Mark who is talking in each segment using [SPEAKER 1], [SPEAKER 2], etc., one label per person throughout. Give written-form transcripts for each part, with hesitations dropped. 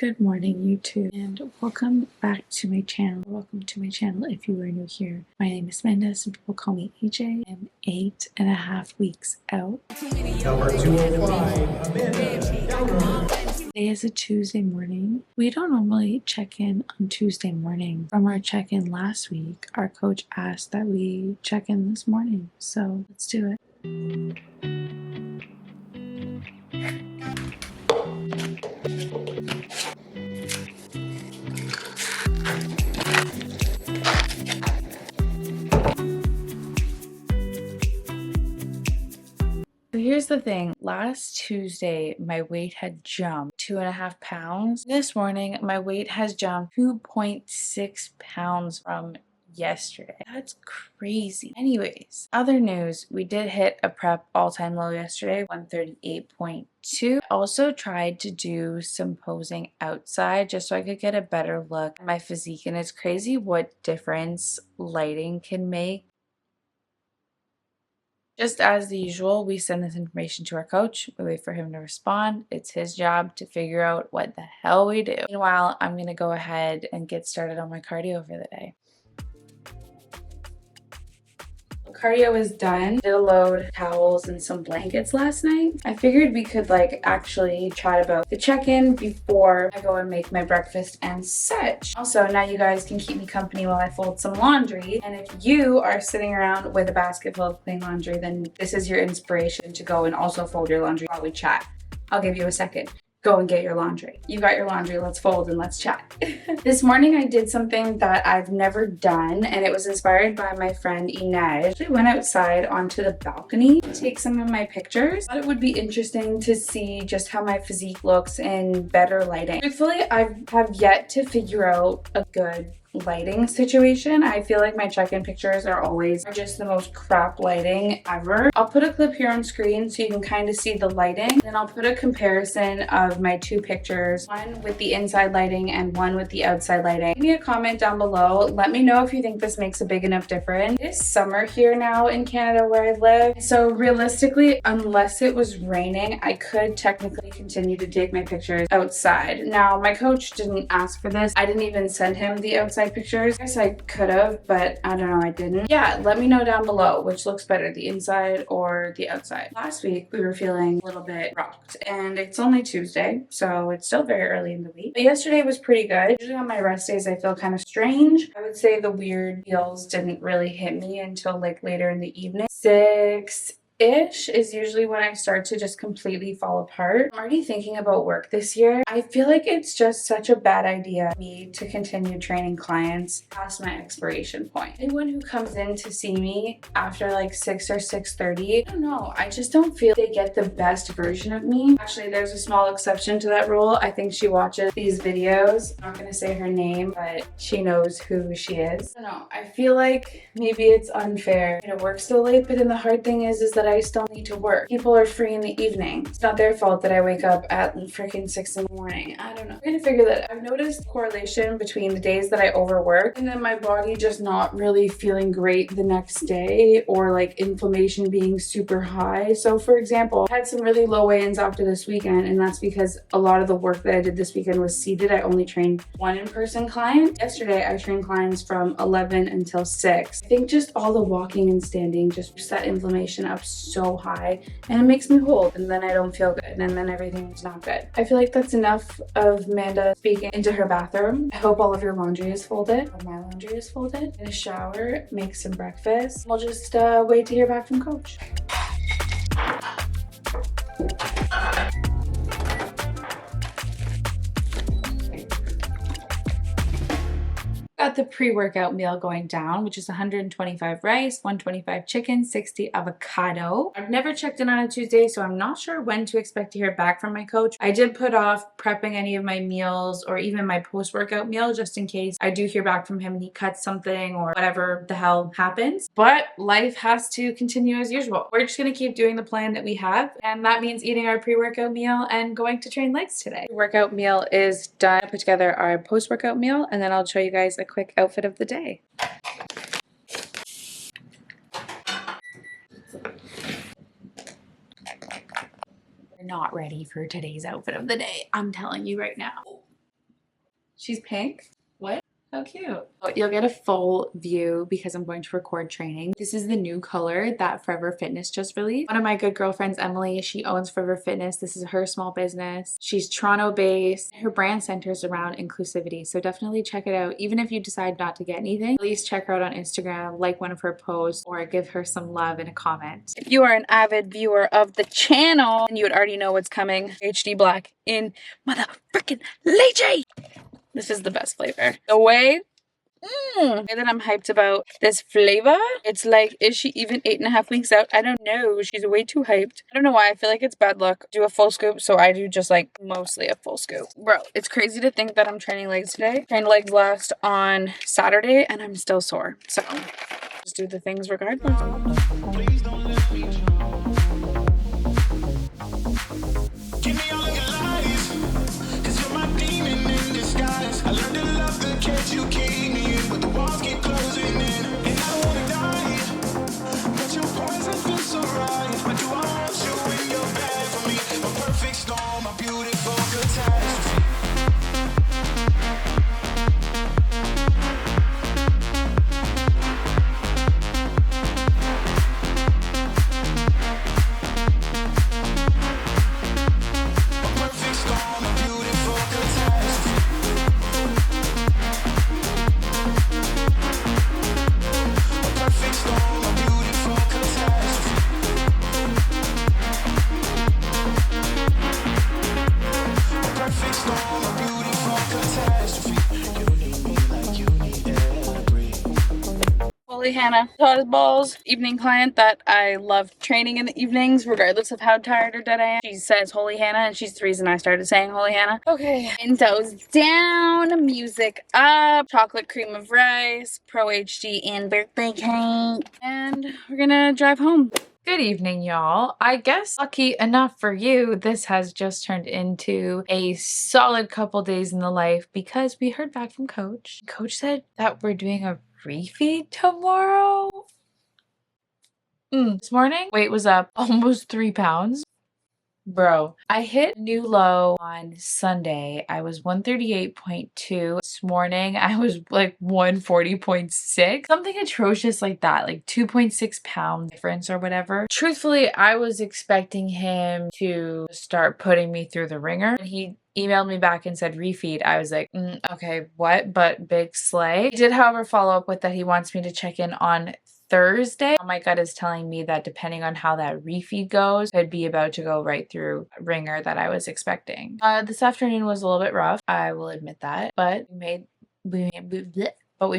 [SPEAKER 1] Good morning, YouTube, and welcome back to my channel. Welcome to my channel if you are new here. My name is Amanda. Some people call me AJ. I'm 8.5 weeks out.
[SPEAKER 2] Number 205, Amanda.
[SPEAKER 1] Today is a Tuesday morning. We don't normally check in on Tuesday morning. From our check-in last week, our coach asked that we check in this morning. So let's do it. So here's the thing. Last Tuesday, my weight had jumped 2.5 pounds. This morning, my weight has jumped 2.6 pounds from yesterday. That's crazy. Anyways, other news, we did hit a prep all-time low yesterday, 138.2. I also tried to do some posing outside just so I could get a better look at my physique, and it's crazy what difference lighting can make. Just as the usual, we send this information to our coach. We wait for him to respond. It's his job to figure out what the hell we do. Meanwhile, I'm going to go ahead and get started on my cardio for the day. Cardio is done. Did a load of towels and some blankets last night. I figured we could actually chat about the check-in before I go and make my breakfast and such. Also, now you guys can keep me company while I fold some laundry. And if you are sitting around with a basket full of clean laundry, then this is your inspiration to go and also fold your laundry while we chat. I'll give you a second. Go and get your laundry. You got your laundry, let's fold and let's chat. This morning I did something that I've never done, and it was inspired by my friend Inez. I actually went outside onto the balcony to take some of my pictures. I thought it would be interesting to see just how my physique looks in better lighting. Truthfully, I have yet to figure out a good lighting situation. I feel like my check-in pictures are just the most crap lighting ever. I'll put a clip here on screen so you can kind of see the lighting. Then I'll put a comparison of my two pictures, one with the inside lighting and one with the outside lighting. Give me a comment down below. Let me know if you think this makes a big enough difference. It is summer here now in Canada where I live. So realistically, unless it was raining, I could technically continue to take my pictures outside. Now, my coach didn't ask for this. I didn't even send him the outside pictures. I guess I could have, but I don't know, I didn't. Yeah, let me know down below which looks better, the inside or the outside. Last week we were feeling a little bit rocked, and it's only Tuesday, so it's still very early in the week. But yesterday was pretty good. Usually on my rest days I feel kind of strange. I would say the weird feels didn't really hit me until later in the evening. 6-ish is usually when I start to just completely fall apart. I'm already thinking about work this year. I feel like it's just such a bad idea for me to continue training clients past my expiration point. Anyone who comes in to see me after 6 or 6:30, I don't know, I just don't feel they get the best version of me. Actually, there's a small exception to that rule. I think she watches these videos. I'm not gonna say her name, but she knows who she is. I don't know, I feel like maybe it's unfair to work so late, but then the hard thing is that I still need to work. People are free in the evening. It's not their fault that I wake up at freaking 6 in the morning. I don't know. I'm trying to figure that. I've noticed correlation between the days that I overwork and then my body just not really feeling great the next day, or inflammation being super high. So for example, I had some really low weigh-ins after this weekend, and that's because a lot of the work that I did this weekend was seated. I only trained one in-person client. Yesterday I trained clients from 11 until 6. I think just all the walking and standing just set inflammation up so high, and it makes me hold, and then I don't feel good, and then everything's not good. I feel like that's enough of Amanda speaking into her bathroom. I hope all of your laundry is folded. My laundry is folded. In a shower, make some breakfast. We'll just wait to hear back from coach. Got the pre-workout meal going down, which is 125 rice, 125 chicken, 60 avocado. I've never checked in on a Tuesday, so I'm not sure when to expect to hear back from my coach. I did put off prepping any of my meals or even my post-workout meal just in case I do hear back from him and he cuts something or whatever the hell happens. But life has to continue as usual. We're just gonna keep doing the plan that we have, and that means eating our pre-workout meal and going to train legs today. Workout meal is done. I put together our post-workout meal, and then I'll show you guys a quick outfit of the day. We're not ready for today's outfit of the day. I'm telling you right now. She's pink. What? How cute. You'll get a full view because I'm going to record training. This is the new color that Forever Fitness just released. One of my good girlfriends, Emily, she owns Forever Fitness. This is her small business. She's Toronto based. Her brand centers around inclusivity. So definitely check it out. Even if you decide not to get anything, at least check her out on Instagram, like one of her posts, or give her some love in a comment. If you are an avid viewer of the channel, and you would already know what's coming, HD Black in mother freaking leche. This is the best flavor. The way that I'm hyped about this flavor, it's like, is she even 8.5 weeks out? I don't know. She's way too hyped. I don't know why. I feel like it's bad luck. Do a full scoop, so I do just like mostly a full scoop. Bro, it's crazy to think that I'm training legs today. Trained legs last on Saturday, and I'm still sore. So just do the things regardless.
[SPEAKER 3] Please don't let me drown. Give me all of your lies, 'cause you're my demon in disguise. I learned to love the cage you keep me in, but the walls keep closing in. And I don't wanna die, but your poison feels so right. Why do I want you when you're bad for me? A perfect storm, a beautiful catastrophe.
[SPEAKER 1] Holy Hannah, hot as balls. Evening client that I love training in the evenings, regardless of how tired or dead I am. She says Holy Hannah, and she's the reason I started saying Holy Hannah. Okay, windows down, music up, chocolate cream of rice, Pro HD and birthday cake, and we're gonna drive home. Good evening, y'all. I guess lucky enough for you, this has just turned into a solid couple days in the life because we heard back from Coach. Coach said that we're doing a refeed tomorrow. This morning, weight was up almost 3 pounds. Bro, I hit new low on Sunday. I was 138.2. This morning, I was like 140.6. Something atrocious like that, like 2.6 pound difference or whatever. Truthfully, I was expecting him to start putting me through the ringer. And he emailed me back and said refeed. I was like, okay, what? But big slay. He did, however, follow up with that he wants me to check in on Thursday. My gut is telling me that depending on how that refeed goes, I'd be about to go right through ringer that I was expecting. This afternoon was a little bit rough. I will admit that, but we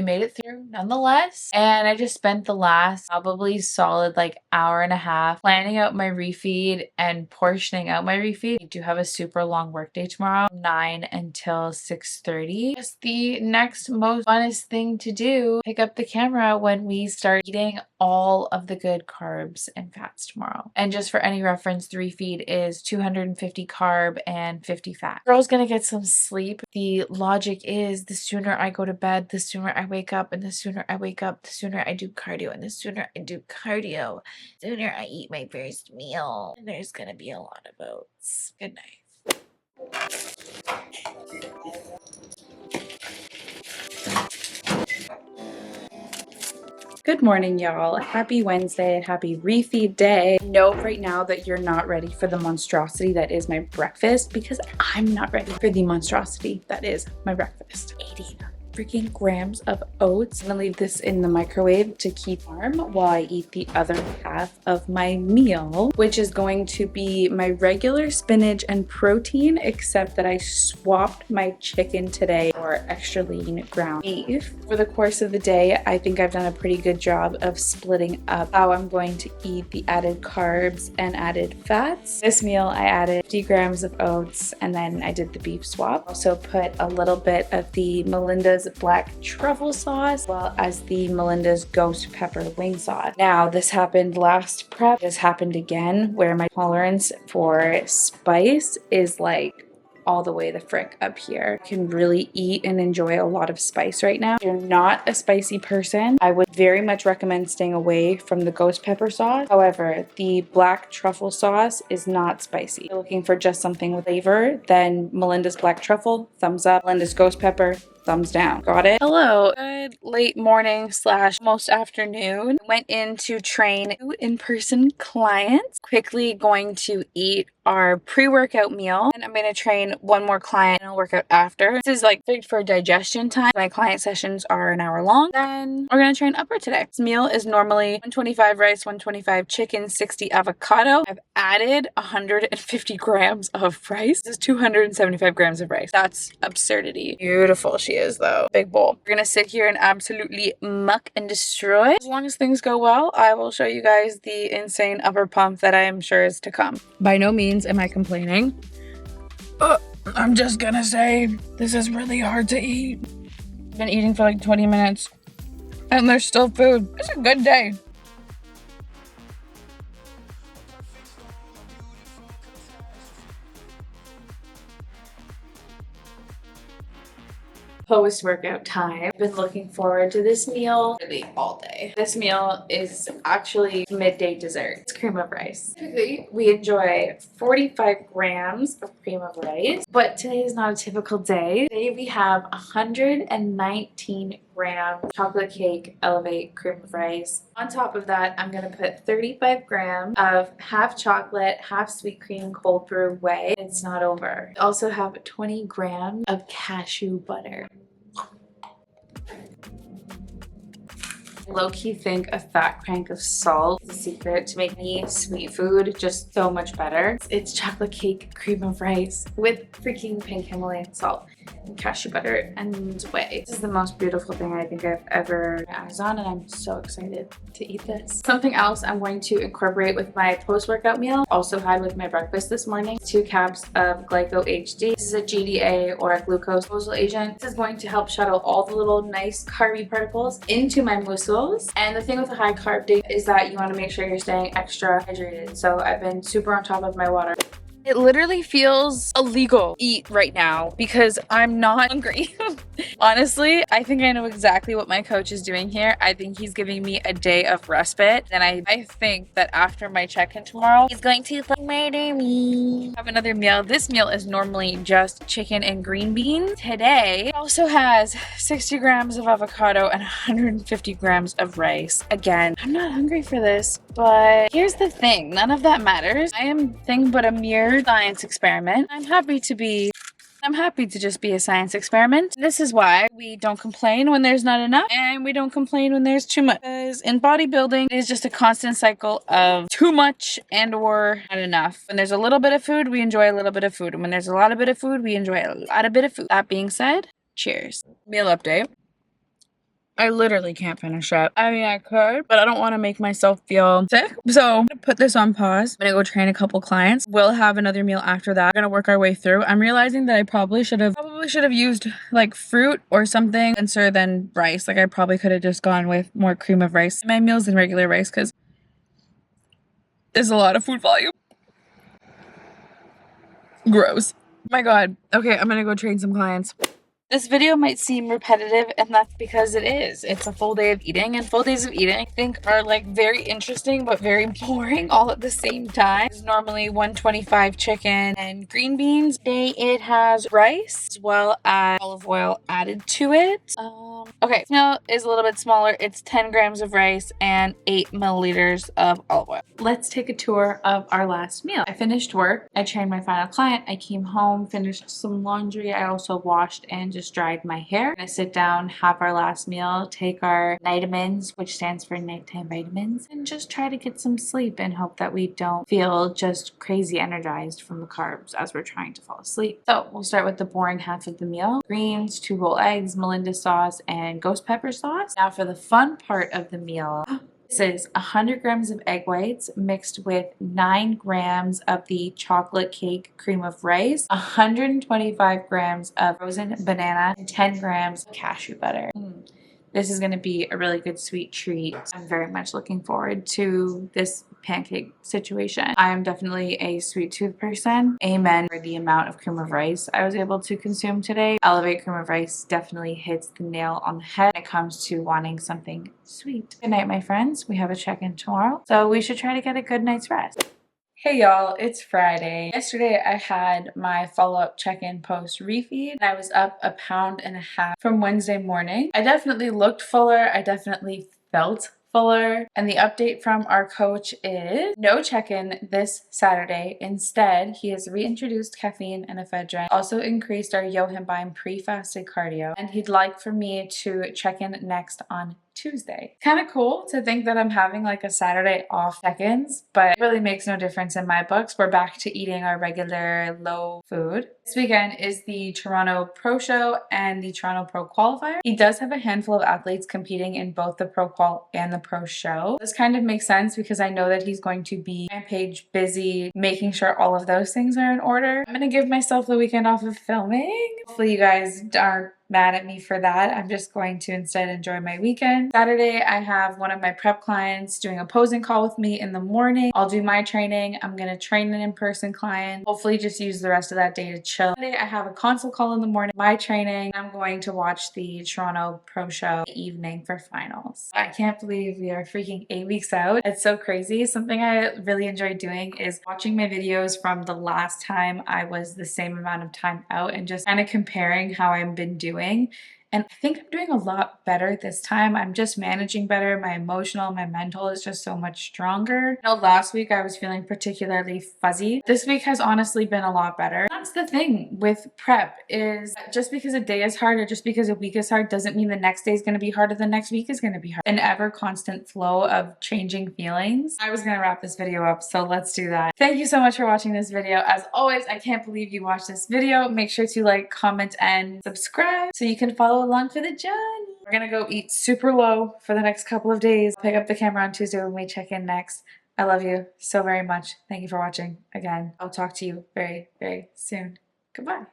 [SPEAKER 1] made it through nonetheless. And I just spent the last probably solid like hour and a half planning out my refeed and portioning out my refeed. We do have a super long work day tomorrow, 9 until 6:30. Just the next most funnest thing to do, pick up the camera when we start eating all of the good carbs and fats tomorrow. And just for any reference, the refeed is 250 carb and 50 fat. Girl's gonna get some sleep. The logic is the sooner I go to bed, the sooner I wake up, and the sooner I wake up, the sooner I do cardio, and the sooner I do cardio, the sooner I eat my first meal. And there's gonna be a lot of oats. Good night. Good morning, y'all. Happy Wednesday, happy refeed day. Know right now that you're not ready for the monstrosity that is my breakfast because I'm not ready for the monstrosity that is my breakfast. 80 freaking grams of oats. I'm gonna leave this in the microwave to keep warm while I eat the other half of my meal, which is going to be my regular spinach and protein, except that I swapped my chicken today for extra lean ground beef. For the course of the day, I think I've done a pretty good job of splitting up how I'm going to eat the added carbs and added fats. This meal, I added 50 grams of oats, and then I did the beef swap. Also put a little bit of the Melinda's black truffle sauce, as well as the Melinda's ghost pepper wing sauce. Now, this happened last prep. This happened again where my tolerance for spice is like all the way the frick up here. I can really eat and enjoy a lot of spice right now. If you're not a spicy person, I would very much recommend staying away from the ghost pepper sauce. However, the black truffle sauce is not spicy. If you're looking for just something with flavor, then Melinda's black truffle, thumbs up. Melinda's ghost pepper, thumbs down. Got it? Hello. Good late morning slash almost afternoon. Went in to train 2 in-person clients. Quickly going to eat our pre-workout meal, and I'm going to train 1 more client and I'll work out after. This is like perfect for digestion time. My client sessions are an hour long. Then we're going to train upper today. This meal is normally 125 rice, 125 chicken, 60 avocado. I've added 150 grams of rice. This is 275 grams of rice. That's absurdity. Beautiful she is though. Big bowl. We're going to sit here and absolutely muck and destroy. As long as things go well, I will show you guys the insane upper pump that I am sure is to come. By no means am I complaining. I'm just gonna say this is really hard to eat. I've been eating for like 20 minutes and there's still food. It's a good day. Post-workout time. I've been looking forward to this meal really all day. This meal is actually midday dessert. It's cream of rice. Typically, we enjoy 45 grams of cream of rice, but today is not a typical day. Today we have 119 gram chocolate cake elevate cream of rice. On top of that, I'm gonna put 35 grams of half chocolate, half sweet cream cold brew whey. It's not over. I also have 20 grams of cashew butter. Low-key think a fat crank of salt is the secret to make any sweet food just so much better. It's chocolate cake cream of rice with freaking pink Himalayan salt and cashew butter and whey. This is the most beautiful thing I think I've ever had eyes on, and I'm so excited to eat this. Something else I'm going to incorporate with my post-workout meal, also had with my breakfast this morning, 2 caps of Glyco-HD. This is a GDA or a glucose disposal agent. This is going to help shuttle all the little nice carby particles into my muscles. And the thing with a high carb day is that you want to make sure you're staying extra hydrated. So I've been super on top of my water. It literally feels illegal to eat right now because I'm not hungry. Honestly, I think I know exactly what my coach is doing here. I think he's giving me a day of respite. And I think that after my check-in tomorrow, he's going to murder me. Have another meal. This meal is normally just chicken and green beans. Today, it also has 60 grams of avocado and 150 grams of rice. Again, I'm not hungry for this, but here's the thing. None of that matters. I am nothing but a mere science experiment. I'm happy to just be a science experiment. This is why we don't complain when there's not enough and we don't complain when there's too much. Because in bodybuilding, it is just a constant cycle of too much and or not enough. When there's a little bit of food, we enjoy a little bit of food. And when there's a lot of bit of food, we enjoy a lot of bit of food. That being said, cheers. Meal update. I literally can't finish it. I mean, I could, but I don't want to make myself feel sick. So I'm gonna put this on pause. I'm gonna go train a couple clients. We'll have another meal after that. We're gonna work our way through. I'm realizing that I probably should have used like fruit or something denser than rice. Like I probably could have just gone with more cream of rice in my meals than regular rice because there's a lot of food volume. Gross. Oh my God. Okay, I'm gonna go train some clients. This video might seem repetitive, and that's because it is. It's a full day of eating, and full days of eating I think are like very interesting but very boring all at the same time. It's normally 125 chicken and green beans. Today it has rice as well as olive oil added to it. Okay, this meal is a little bit smaller. It's 10 grams of rice and 8 milliliters of olive oil. Let's take a tour of our last meal. I finished work. I trained my final client. I came home, finished some laundry. I also washed and just dried my hair. I'm gonna sit down, have our last meal, take our vitamins, which stands for nighttime vitamins, and just try to get some sleep and hope that we don't feel just crazy energized from the carbs as we're trying to fall asleep. So we'll start with the boring half of the meal. Greens, 2 whole eggs, Melinda sauce, and ghost pepper sauce. Now for the fun part of the meal. This is 100 grams of egg whites mixed with 9 grams of the chocolate cake cream of rice, 125 grams of frozen banana, and 10 grams of cashew butter. This is going to be a really good sweet treat. I'm very much looking forward to this pancake situation. I am definitely a sweet tooth person. Amen for the amount of cream of rice I was able to consume today. Elevate cream of rice definitely hits the nail on the head when it comes to wanting something sweet. Good night, my friends. We have a check-in tomorrow, so we should try to get a good night's rest. Hey y'all, it's Friday. Yesterday I had my follow-up check-in post-refeed. I was up 1.5 pounds from Wednesday morning. I definitely looked fuller. I definitely felt fuller. And the update from our coach is no check-in this Saturday. Instead, he has reintroduced caffeine and ephedrine, also increased our yohimbine pre-fasted cardio, and he'd like for me to check in next on Tuesday. Kind of cool to think that I'm having like a Saturday off check-ins, but it really makes no difference in my books. We're back to eating our regular low food. This weekend is the Toronto Pro Show and the Toronto Pro Qualifier. He does have a handful of athletes competing in both the Pro Qual and the Pro Show. This kind of makes sense because I know that he's going to be rampage busy, making sure all of those things are in order. I'm gonna give myself the weekend off of filming. Hopefully you guys aren't mad at me for that. I'm just going to instead enjoy my weekend. Saturday, I have one of my prep clients doing a posing call with me in the morning. I'll do my training. I'm going to train an in-person client. Hopefully just use the rest of that day to chill. Sunday, I have a consult call in the morning, my training. I'm going to watch the Toronto Pro Show evening for finals. I can't believe we are freaking 8 weeks out. It's so crazy. Something I really enjoy doing is watching my videos from the last time I was the same amount of time out and just kind of comparing how I've been doing. And I think I'm doing a lot better this time. I'm just managing better. My emotional, my mental is just so much stronger. I know last week I was feeling particularly fuzzy. This week has honestly been a lot better. That's the thing with prep is just because a day is hard or just because a week is hard doesn't mean the next day is going to be hard or the next week is going to be hard. An ever constant flow of changing feelings. I was going to wrap this video up, so let's do that. Thank you so much for watching this video. As always, I can't believe you watched this video. Make sure to like, comment, and subscribe so you can follow along for the journey. We're gonna go eat super low for the next couple of days. Pick up the camera on Tuesday when we check in next. I love you so very much. Thank you for watching again. I'll talk to you very, very soon. Goodbye.